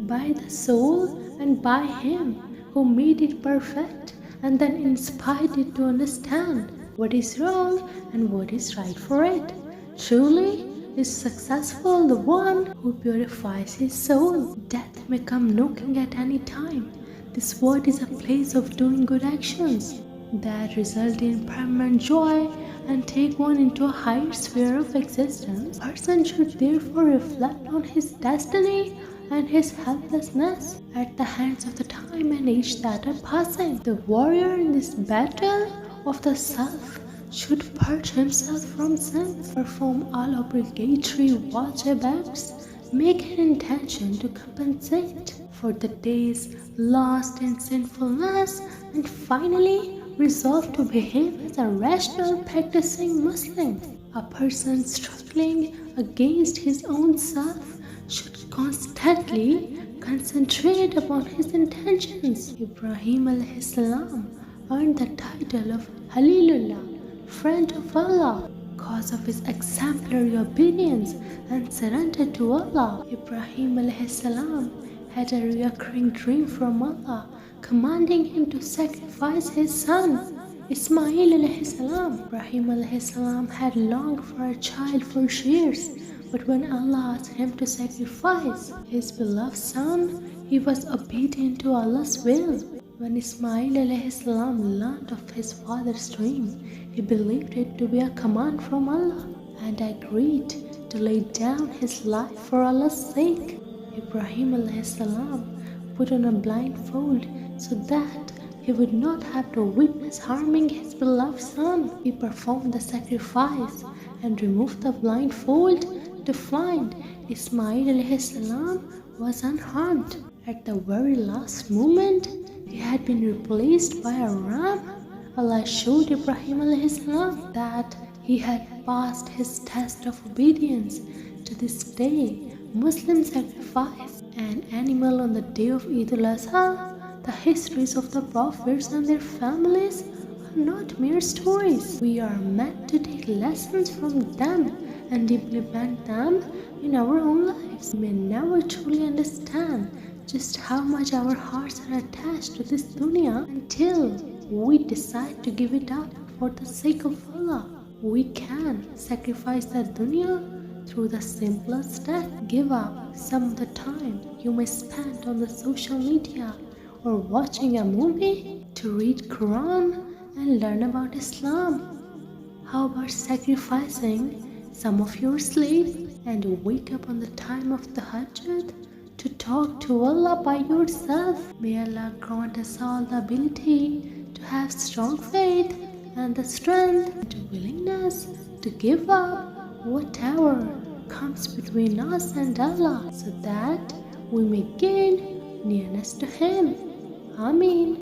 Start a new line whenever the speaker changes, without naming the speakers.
by the soul and by Him who made it perfect and then inspired it to understand what is wrong and what is right for it. Truly is successful the one who purifies his soul. Death may come knocking at any time. This world is a place of doing good actions that result in permanent joy and take one into a higher sphere of existence. A person should therefore reflect on his destiny and his helplessness at the hands of the time and age that are passing. The warrior in this battle of the self should purge himself from sin, perform all obligatory wajib acts, make an intention to compensate for the days lost in sinfulness, and finally resolve to behave as a rational practicing Muslim. A person struggling against his own self should constantly concentrate upon his intentions. Ibrahim alayhi salam earned the title of Halilullah, friend of Allah, because of his exemplary obedience and surrender to Allah. Ibrahim alayhi salam had a recurring dream from Allah, commanding him to sacrifice his son, Ismail alayhi salam. Ibrahim alayhi salam had longed for a child for years, but when Allah asked him to sacrifice his beloved son, he was obedient to Allah's will. When Ismail alayhi salam learned of his father's dream, he believed it to be a command from Allah and agreed to lay down his life for Allah's sake. Ibrahim alayhi salam put on a blindfold so that he would not have to witness harming his beloved son. He performed the sacrifice and removed the blindfold to find Ismail alayhi salam was unharmed. At the very last moment, he had been replaced by a ram. Allah showed Ibrahim alayhi salam that he had passed his test of obedience. To this day, Muslims sacrifice an animal on the day of Eid al-Adha. The histories of the prophets and their families are not mere stories. We are meant to take lessons from them and implement them in our own lives. We may never truly understand just how much our hearts are attached to this dunya until we decide to give it up for the sake of Allah. We can sacrifice the dunya through the simplest step. Give up some of the time you may spend on the social media or watching a movie to read Quran and learn about Islam. How about sacrificing some of your sleep and wake up on the time of the Tahajjud to talk to Allah by yourself? May Allah grant us all the ability to have strong faith and the strength and willingness to give up whatever comes between us and Allah, so that we may gain nearness to Him. Ameen.